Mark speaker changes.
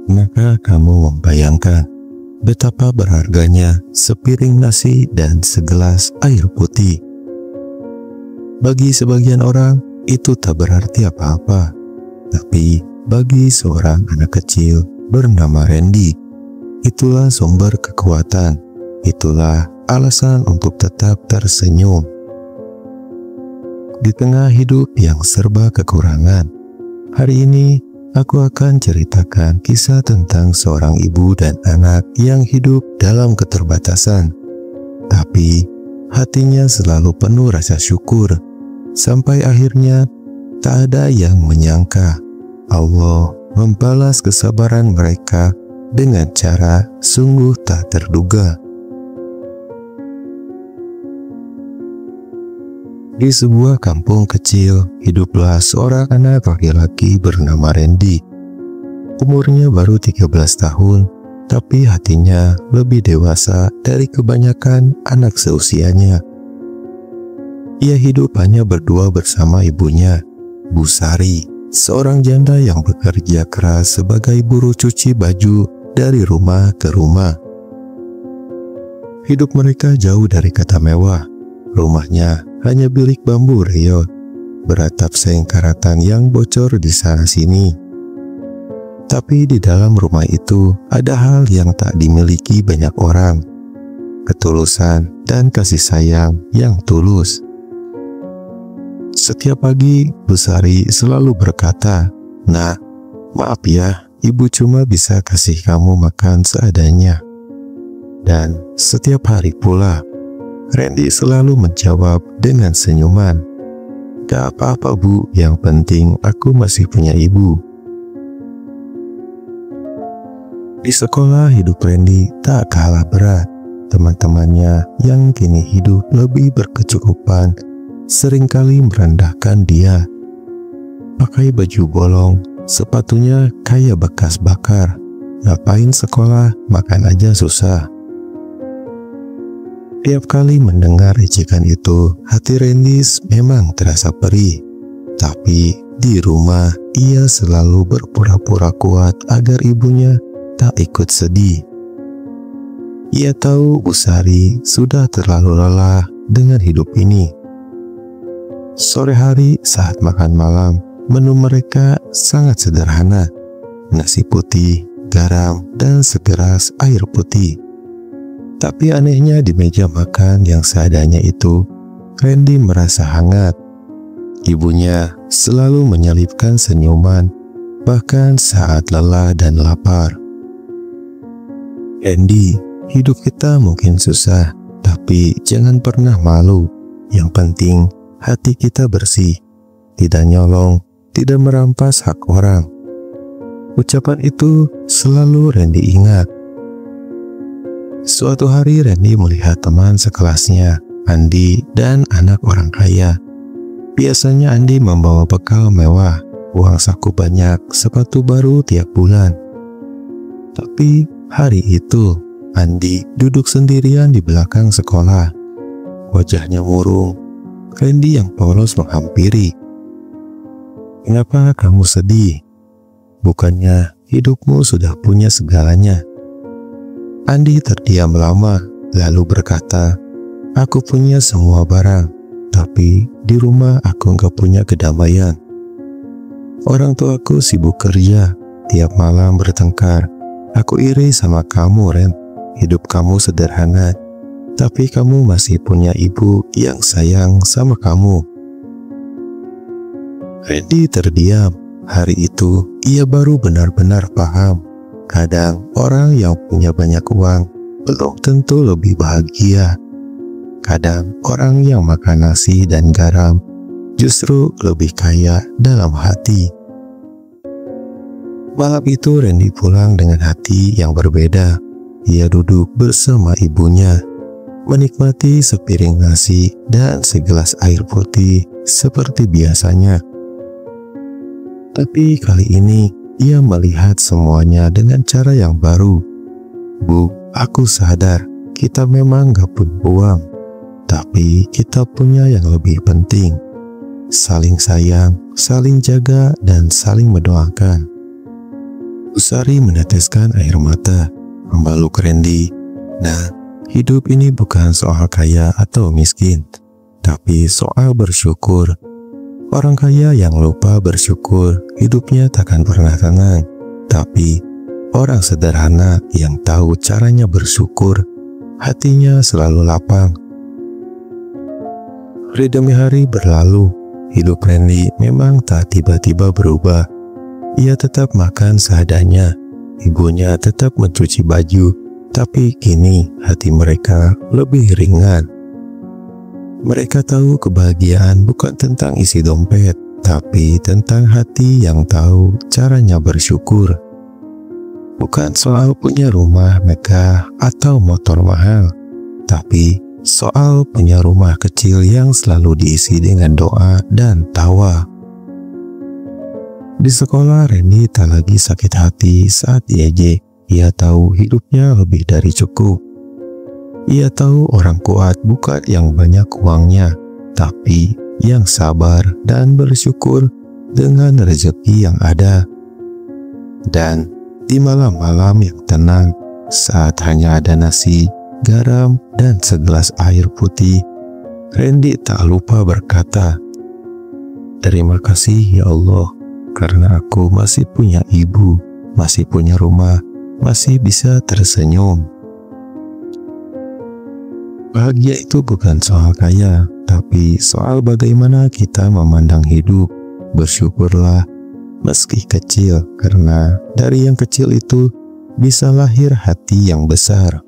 Speaker 1: maka kamu membayangkan betapa berharganya sepiring nasi dan segelas air putih. Bagi sebagian orang, itu tak berarti apa-apa. Tapi bagi seorang anak kecil bernama Randy, itulah sumber kekuatan. Itulah alasan untuk tetap tersenyum. Di tengah hidup yang serba kekurangan, hari ini aku akan ceritakan kisah tentang seorang ibu dan anak yang hidup dalam keterbatasan. Tapi hatinya selalu penuh rasa syukur. Sampai akhirnya tak ada yang menyangka Allah membalas kesabaran mereka dengan cara sungguh tak terduga. Di sebuah kampung kecil, hiduplah seorang anak laki-laki bernama Randy. Umurnya baru 13 tahun, tapi hatinya lebih dewasa dari kebanyakan anak seusianya. Ia hidup hanya berdua bersama ibunya, Bu Sari, seorang janda yang bekerja keras sebagai buruh cuci baju dari rumah ke rumah. Hidup mereka jauh dari kata mewah. Rumahnya hanya bilik bambu reot, beratap seng karatan yang bocor di sana-sini. Tapi di dalam rumah itu ada hal yang tak dimiliki banyak orang. Ketulusan dan kasih sayang yang tulus. Setiap pagi, Bu Sari selalu berkata, "Nak, maaf ya, Ibu cuma bisa kasih kamu makan seadanya." Dan setiap hari pula, Randy selalu menjawab dengan senyuman, "Gak apa-apa Bu, yang penting aku masih punya ibu." Di sekolah, hidup Randy tak kalah berat. Teman-temannya yang kini hidup lebih berkecukupan seringkali merendahkan dia. Pakai baju bolong, sepatunya kayak bekas bakar. Ngapain sekolah, makan aja susah. Tiap kali mendengar ejekan itu, hati Randy memang terasa perih. Tapi di rumah, ia selalu berpura-pura kuat agar ibunya tak ikut sedih. Ia tahu Bu Sari sudah terlalu lelah dengan hidup ini. Sore hari saat makan malam, menu mereka sangat sederhana. Nasi putih, garam, dan segelas air putih. Tapi anehnya di meja makan yang seadanya itu, Randy merasa hangat. Ibunya selalu menyelipkan senyuman, bahkan saat lelah dan lapar. "Randy, hidup kita mungkin susah, tapi jangan pernah malu. Yang penting hati kita bersih, tidak nyolong, tidak merampas hak orang." Ucapan itu selalu Randy ingat. Suatu hari Randy melihat teman sekelasnya, Andi, dan anak orang kaya. Biasanya Andi membawa bekal mewah, uang saku banyak, sepatu baru tiap bulan. Tapi hari itu, Andi duduk sendirian di belakang sekolah. Wajahnya murung. Randy yang polos menghampiri. "Kenapa kamu sedih? Bukannya hidupmu sudah punya segalanya?" Andi terdiam lama, lalu berkata, "Aku punya semua barang, tapi di rumah aku nggak punya kedamaian. Orang tuaku sibuk kerja, tiap malam bertengkar. Aku iri sama kamu, Ren. Hidup kamu sederhana, tapi kamu masih punya ibu yang sayang sama kamu." Randy terdiam. Hari itu, ia baru benar-benar paham. Kadang orang yang punya banyak uang belum tentu lebih bahagia. Kadang orang yang makan nasi dan garam justru lebih kaya dalam hati. Malam itu Randy pulang dengan hati yang berbeda. Ia duduk bersama ibunya, menikmati sepiring nasi dan segelas air putih seperti biasanya. Tapi kali ini ia melihat semuanya dengan cara yang baru. "Bu, aku sadar kita memang gak punya uang, tapi kita punya yang lebih penting. Saling sayang, saling jaga, dan saling mendoakan." Sari meneteskan air mata, memeluk Randy. Nah, hidup ini bukan soal kaya atau miskin, tapi soal bersyukur. Orang kaya yang lupa bersyukur, hidupnya takkan pernah tenang. Tapi, orang sederhana yang tahu caranya bersyukur, hatinya selalu lapang. Hari demi hari berlalu, hidup Randy memang tak tiba-tiba berubah. Ia tetap makan seadanya, ibunya tetap mencuci baju, tapi kini hati mereka lebih ringan. Mereka tahu kebahagiaan bukan tentang isi dompet, tapi tentang hati yang tahu caranya bersyukur. Bukan soal punya rumah megah atau motor mahal, tapi soal punya rumah kecil yang selalu diisi dengan doa dan tawa. Di sekolah, Randy tak lagi sakit hati saat diejek. Ia tahu hidupnya lebih dari cukup. Ia tahu orang kuat bukan yang banyak uangnya, tapi yang sabar dan bersyukur dengan rezeki yang ada. Dan di malam-malam yang tenang, saat hanya ada nasi, garam, dan segelas air putih, Randy tak lupa berkata, "Terima kasih ya Allah, karena aku masih punya ibu, masih punya rumah, masih bisa tersenyum." Bahagia itu bukan soal kaya, tapi soal bagaimana kita memandang hidup. Bersyukurlah meski kecil, karena dari yang kecil itu bisa lahir hati yang besar.